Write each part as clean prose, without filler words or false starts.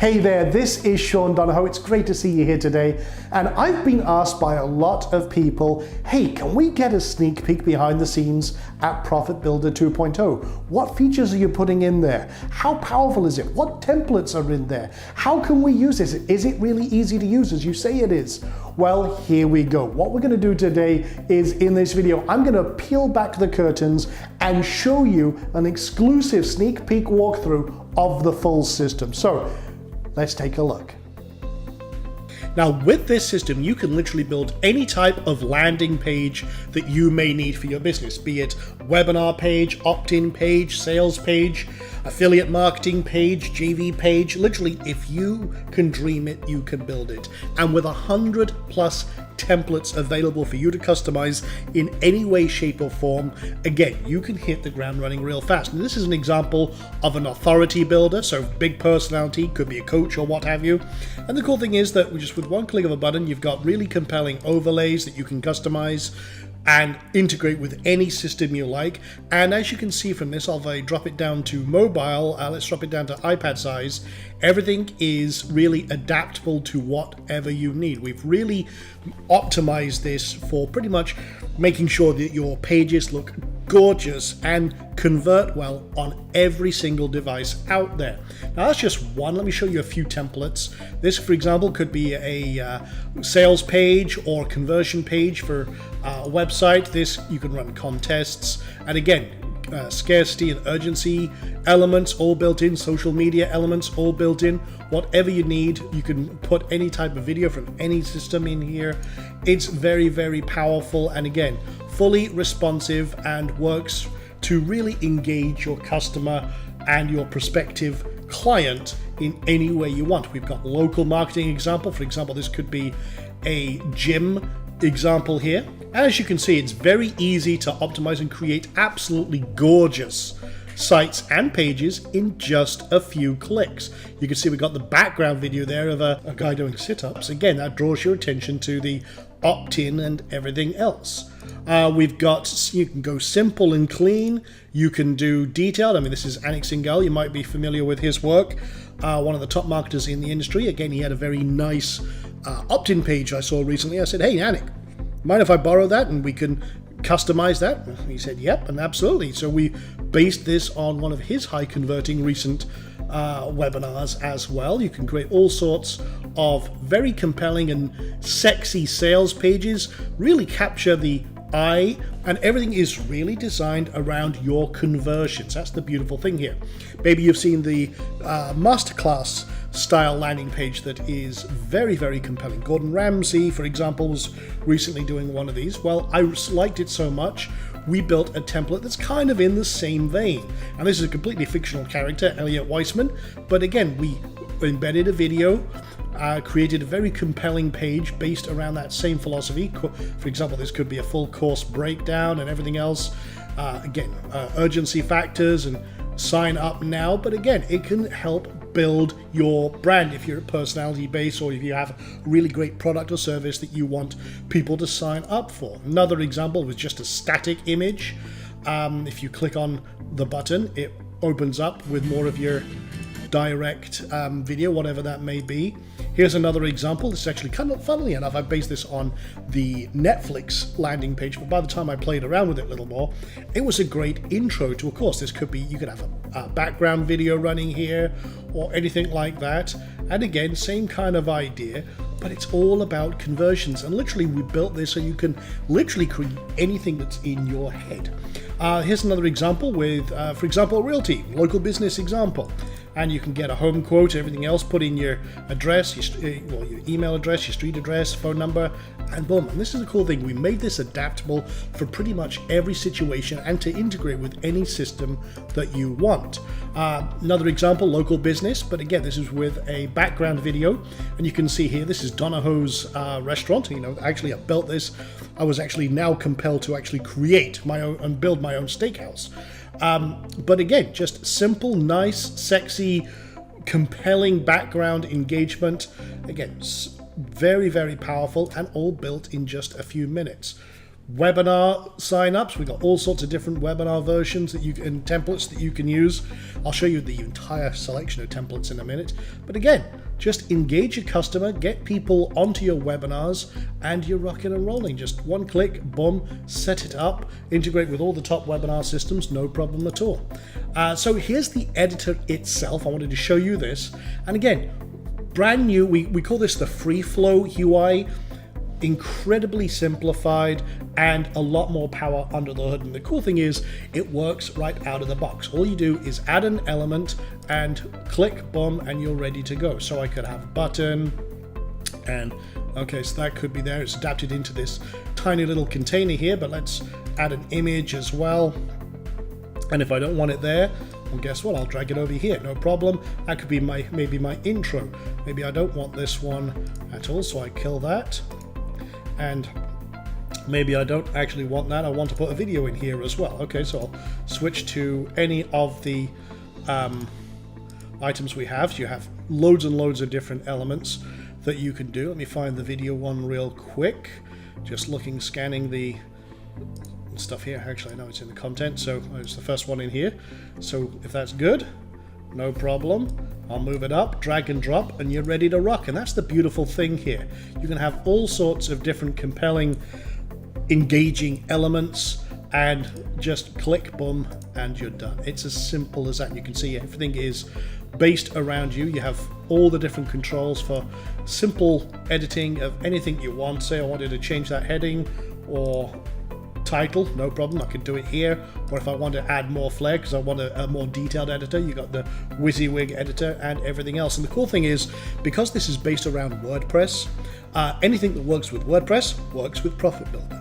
Hey there, this is Sean Donahoe. It's great to see you here today. And I've been asked by a lot of people, hey, can we get a sneak peek behind the scenes at ProfitBuilder 2.0? What features are you putting in there? How powerful is it? What templates are in there? How can we use this? Is it really easy to use as you say it is? Well, here we go. What we're going to do today is in this video, I'm going to peel back the curtains and show you an exclusive sneak peek walkthrough of the full system. So let's take a look. Now with this system, you can literally build any type of landing page that you may need for your business, be it webinar page, opt-in page, sales page, affiliate marketing page, JV page. Literally, if you can dream it, you can build it. And with 100 plus templates available for you to customize in any way, shape or form, again, you can hit the ground running real fast. And this is an example of an authority builder, so big personality, could be a coach or what have you. And the cool thing is that just with one click of a button, you've got really compelling overlays that you can customize and integrate with any system you like. And as you can see from this, I'll drop it down to mobile. Let's drop it down to iPad size. Everything is really adaptable to whatever you need. We've really optimized this for pretty much making sure that your pages look gorgeous and convert well on every single device out there. Now that's just one. Let me show you a few templates. This, for example, could be a sales page or conversion page for a website. This, you can run contests, and again, scarcity and urgency elements all built in, social media elements all built in. Whatever you need, you can put any type of video from any system in here. It's very, very powerful, and again, fully responsive and works to really engage your customer and your prospective client in any way you want. We've got local marketing example. For example, this could be a gym example here. As you can see, it's very easy to optimize and create absolutely gorgeous sites and pages in just a few clicks. You can see we've got the background video there of a guy doing sit-ups. Again, that draws your attention to the opt-in and everything else. We've got, you can go simple and clean. You can do detailed. I mean, this is Anik Singhal. You might be familiar with his work. One of the top marketers in the industry. Again, he had a very nice opt-in page I saw recently. I said, hey, Anik, mind if I borrow that and we can customize that? And he said, yep, and absolutely. So we based this on one of his high converting recent webinars as well. You can create all sorts of very compelling and sexy sales pages, really capture the eye, and everything is really designed around your conversions. That's the beautiful thing here. Maybe you've seen the masterclass style landing page that is very, very compelling. Gordon Ramsay, for example, was recently doing one of these. Well, I liked it so much, we built a template that's kind of in the same vein. And this is a completely fictional character, Elliot Weissman. But again, we embedded a video, created a very compelling page based around that same philosophy. For example, this could be a full course breakdown and everything else. Again, urgency factors and sign up now. But again, it can help build your brand if you're a personality base or if you have a really great product or service that you want people to sign up for. Another example was just a static image. If you click on the button, it opens up with more of your direct video, whatever that may be. Here's another example. This is actually kind of, funnily enough, I based this on the Netflix landing page, but by the time I played around with it a little more, it was a great intro to a course. This could be, you could have a background video running here or anything like that. And again, same kind of idea, but it's all about conversions. And literally we built this so you can literally create anything that's in your head. Here's another example with, for example, realty, local business example. And you can get a home quote, everything else, put in your address, your email address, your street address, phone number, and boom. And this is a cool thing. We made this adaptable for pretty much every situation and to integrate with any system that you want. Another example, local business, but again, this is with a background video. And you can see here, this is Donahoe's restaurant. You know, actually I built this. I was actually now compelled to actually create my own and build my own steakhouse. But again, just simple, nice, sexy, compelling background engagement. Again, very, very powerful and all built in just a few minutes. webinar signups. We've got all sorts of different webinar versions that you can, templates that you can use. I'll show you the entire selection of templates in a minute. But again, just engage your customer, get people onto your webinars, and you're rocking and rolling. Just one click, boom, set it up, integrate with all the top webinar systems, no problem at all. So here's the editor itself. I wanted to show you this. And again, brand new, we call this the free flow UI. Incredibly simplified and a lot more power under the hood. And the cool thing is it works right out of the box. All you do is add an element and click, boom, and you're ready to go. So I could have a button, and okay, so that could be there. It's adapted into this tiny little container here, but let's add an image as well. And if I don't want it there, well, guess what? I'll drag it over here, no problem. That could be maybe my intro. Maybe I don't want this one at all, so I kill that. And maybe I don't actually want that. I want to put a video in here as well. Okay, so I'll switch to any of the items we have. So you have loads and loads of different elements that you can do. Let me find the video one real quick. Just looking, scanning the stuff here. Actually, I know it's in the content, so it's the first one in here. So if that's good, no problem. I'll move it up, drag and drop, and you're ready to rock. And that's the beautiful thing here. You can have all sorts of different compelling, engaging elements, and just click, boom, and you're done. It's as simple as that. You can see everything is based around you. You have all the different controls for simple editing of anything you want. Say I wanted to change that heading or title, no problem, I can do it here. Or if I want to add more flair because I want a more detailed editor, you got the WYSIWYG editor and everything else. And the cool thing is, because this is based around WordPress, anything that works with WordPress works with ProfitBuilder.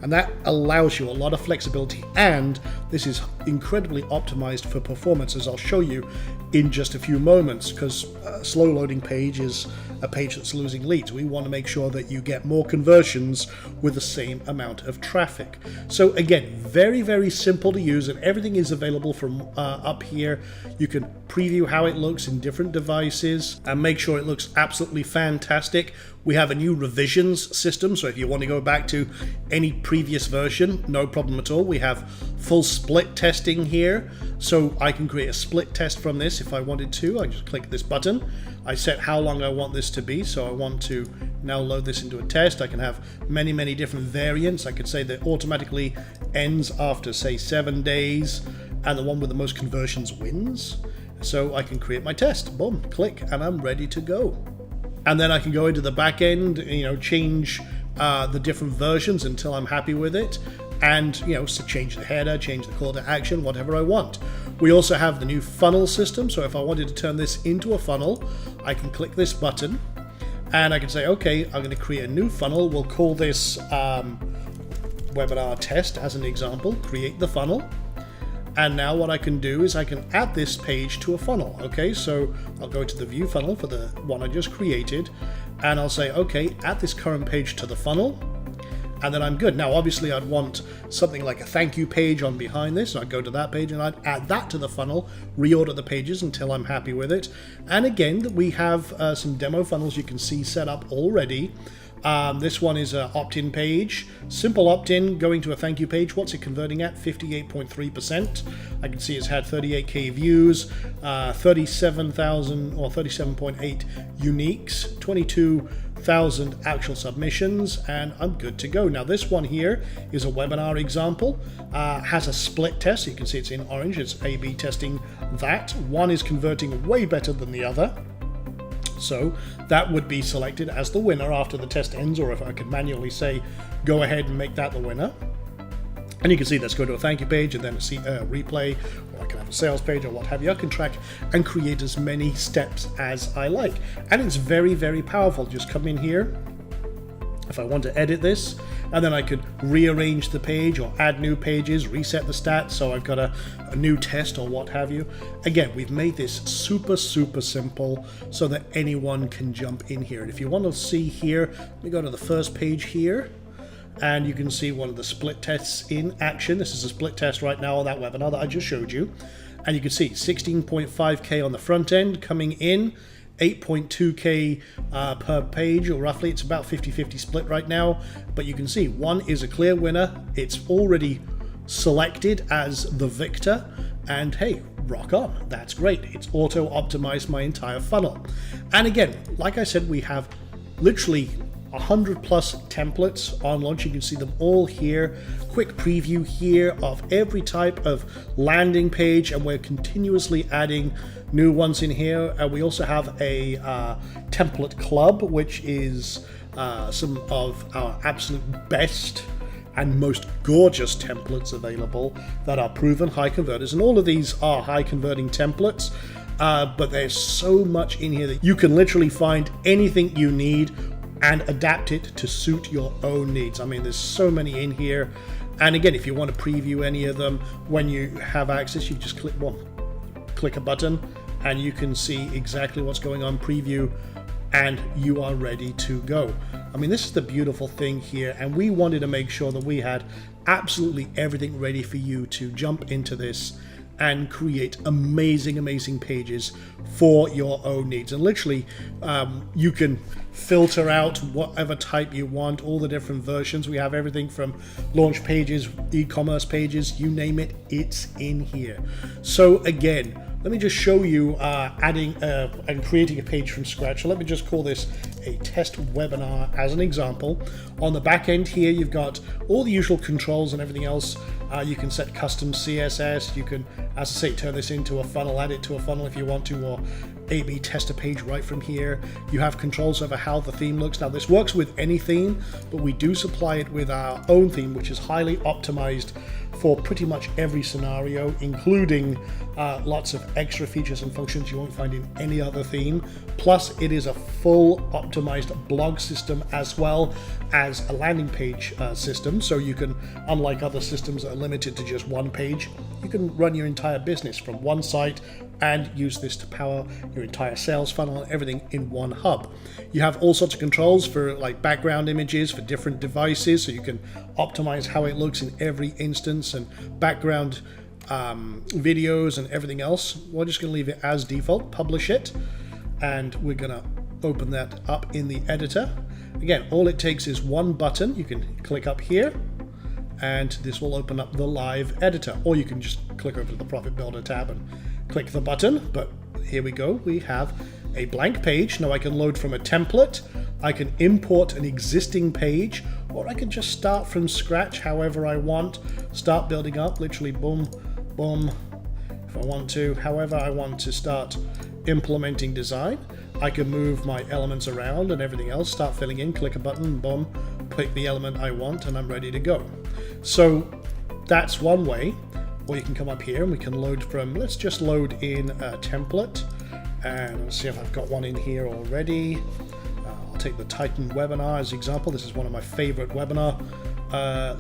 And that allows you a lot of flexibility, and this is incredibly optimized for performance, as I'll show you in just a few moments, because a slow loading page is a page that's losing leads. We want to make sure that you get more conversions with the same amount of traffic. So again, very, very simple to use, and everything is available from up here. You can preview how it looks in different devices and make sure it looks absolutely fantastic. We have a new revisions system, so if you want to go back to any previous version, no problem at all. We have full split testing here, so I can create a split test from this if I wanted to. I just click this button. I set how long I want this to be, so I want to now load this into a test. I can have many, many different variants. I could say that automatically ends after, say, 7 days, and the one with the most conversions wins. So I can create my test, boom, click, and I'm ready to go. And then I can go into the back end, change the different versions until I'm happy with it, and so change the header, change the call to action, whatever I want. We also have the new funnel system, so if I wanted to turn this into a funnel, I can click this button and I can say, okay, I'm going to create a new funnel. We'll call this webinar test as an example, create the funnel. And now what I can do is I can add this page to a funnel. Okay, so I'll go to the view funnel for the one I just created, and I'll say, okay, add this current page to the funnel, and then I'm good. Now, obviously, I'd want something like a thank you page on behind this. So I'd go to that page and I'd add that to the funnel, reorder the pages until I'm happy with it. And again, we have some demo funnels you can see set up already. This one is an opt-in page, simple opt-in, going to a thank you page. What's it converting at? 58.3%. I can see it's had 38k views, 37,000 or 37.8 uniques, 22,000 actual submissions, and I'm good to go. Now this one here is a webinar example, has a split test. You can see it's in orange, it's A/B testing that. One is converting way better than the other. So that would be selected as the winner after the test ends, or if I could manually say, go ahead and make that the winner. And you can see, let's go to a thank you page and then a replay, or I can have a sales page or what have you. I can track and create as many steps as I like. And it's very, very powerful. Just come in here. If I want to edit this, and then I could rearrange the page or add new pages, reset the stats, so I've got a new test or what have you. Again, we've made this super, super simple so that anyone can jump in here. And if you want to see here, let me go to the first page here, and you can see one of the split tests in action. This is a split test right now on that webinar that I just showed you. And you can see 16.5k on the front end coming in, 8.2K per page, or roughly. It's about 50-50 split right now, but you can see one is a clear winner. It's already selected as the victor, and hey, rock on, that's great. It's auto optimized my entire funnel. And again, like I said, we have literally 100 plus templates on launch. You can see them all here. Quick preview here of every type of landing page, and we're continuously adding new ones in here. And we also have a template club, which is some of our absolute best and most gorgeous templates available that are proven high converters. And all of these are high converting templates, but there's so much in here that you can literally find anything you need and adapt it to suit your own needs. I mean, there's so many in here. And again, if you want to preview any of them, when you have access, you just click a button and you can see exactly what's going on, preview, and you are ready to go. I mean, this is the beautiful thing here, and we wanted to make sure that we had absolutely everything ready for you to jump into this and create amazing pages for your own needs. And literally, you can filter out whatever type you want, all the different versions. We have everything from launch pages, e-commerce pages, you name it, it's in here. So again, let me just show you adding and creating a page from scratch. So let me just call this a test webinar as an example. On the back end here, you've got all the usual controls and everything else. You can set custom CSS. You can, as I say, turn this into a funnel, add it to a funnel if you want to, or A/B test a page right from here. You have controls over how the theme looks. Now, this works with any theme, but we do supply it with our own theme, which is highly optimized for pretty much every scenario, including lots of extra features and functions you won't find in any other theme. Plus, it is a full optimized blog system as well as a landing page system. So you can, unlike other systems that are limited to just one page, you can run your entire business from one site and use this to power your entire sales funnel and everything in one hub. You have all sorts of controls for like background images for different devices, so you can optimize how it looks in every instance, and background videos and everything else. We're just going to leave it as default, publish it, and we're going to open that up in the editor. Again, all it takes is one button. You can click up here and this will open up the live editor, or you can just click over to the ProfitBuilder tab and click the button. But here we go, we have a blank page. Now I can load from a template, I can import an existing page, or I can just start from scratch however I want, start building up, literally boom, boom, if I want to, however I want to start implementing design. I can move my elements around and everything else, start filling in, click a button, boom, pick the element I want, and I'm ready to go. So that's one way. Or you can come up here and we can load from, let's just load in a template, and let's see if I've got one in here already. I'll take the Titan webinar as an example. This is one of my favorite webinar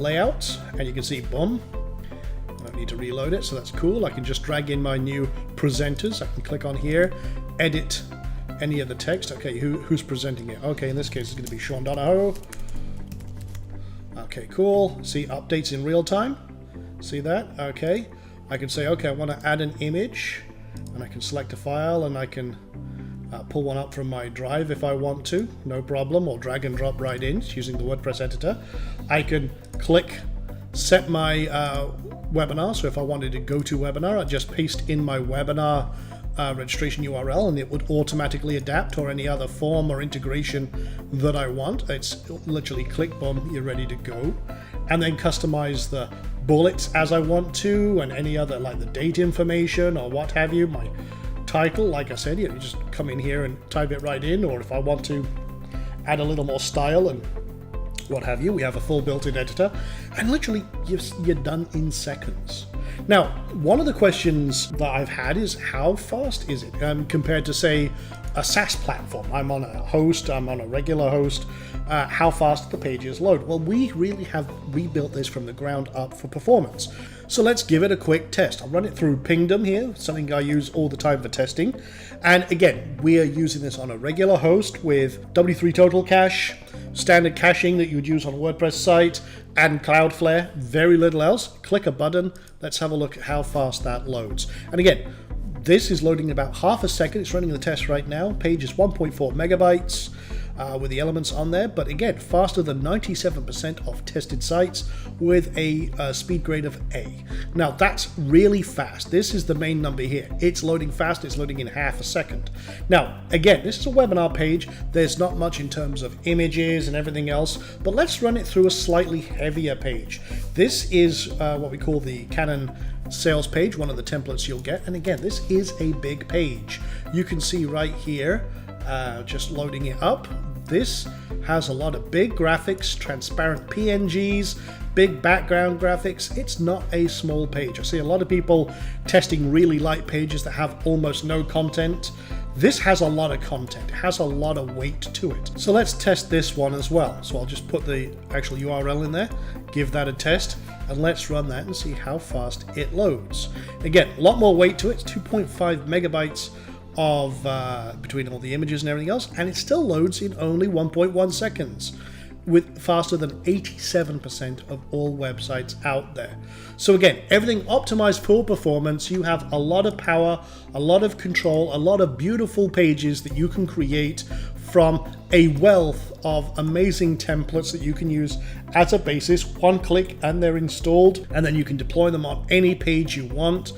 layouts, and you can see, boom, I don't need to reload it, so that's cool. I can just drag in my new presenters. I can click on here, edit any of the text. Okay, who's presenting it? Okay, in this case it's going to be Sean Donahoe. Okay, cool. See updates in real time. See that? Okay. I can say, okay, I want to add an image, and I can select a file, and I can pull one up from my drive if I want to, no problem, or drag and drop right in using the WordPress editor. I can click set my webinar, so if I wanted to go to webinar, I just paste in my webinar registration URL, and it would automatically adapt, or any other form or integration that I want. It's literally click, boom, you're ready to go. And then customize the bullets as I want to, and any other, like the date information or what have you, my title, like I said, you just come in here and type it right in, or if I want to add a little more style and what have you, we have a full built-in editor, and literally you're done in seconds. Now, one of the questions that I've had is, how fast is it compared to, say, a SaaS platform? I'm on a host, I'm on a regular host. How fast the pages load? Well, we really have rebuilt this from the ground up for performance. So let's give it a quick test. I'll run it through Pingdom here, something I use all the time for testing. And again, we are using this on a regular host with W3 Total Cache, standard caching that you would use on a WordPress site, and Cloudflare, very little else. Click a button. Let's have a look at how fast that loads. And again, This is loading in about half a second. It's running the test right now. Page is 1.4 megabytes. With the elements on there, but again, faster than 97% of tested sites with a speed grade of A. Now that's really fast. This is the main number here. It's loading fast, it's loading in half a second. Now, again, this is a webinar page. There's not much in terms of images and everything else, but let's run it through a slightly heavier page. This is what we call the Canon sales page, one of the templates you'll get. And again, this is a big page. You can see right here, just loading it up. This has a lot of big graphics, transparent PNGs, big background graphics. It's not a small page. I see a lot of people testing really light pages that have almost no content. This has a lot of content. It has a lot of weight to it. So let's test this one as well. So I'll just put the actual URL in there, give that a test, and let's run that and see how fast it loads. Again, a lot more weight to it. It's 2.5 megabytes of between all the images and everything else, and it still loads in only 1.1 seconds, with faster than 87% of all websites out there. So again, everything optimized for performance. You have a lot of power, a lot of control, a lot of beautiful pages that you can create from a wealth of amazing templates that you can use as a basis. One click and they're installed, and then you can deploy them on any page you want.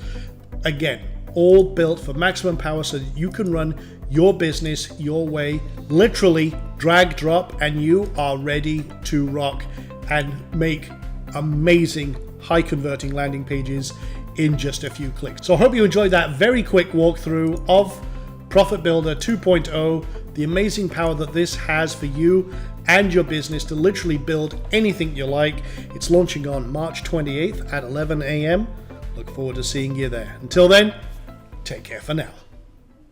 Again, all built for maximum power so that you can run your business your way, literally drag, drop, and you are ready to rock and make amazing high converting landing pages in just a few clicks. So I hope you enjoyed that very quick walkthrough of ProfitBuilder 2.0, the amazing power that this has for you and your business to literally build anything you like. It's launching on March 28th at 11 a.m. Look forward to seeing you there. Until then, take care for now.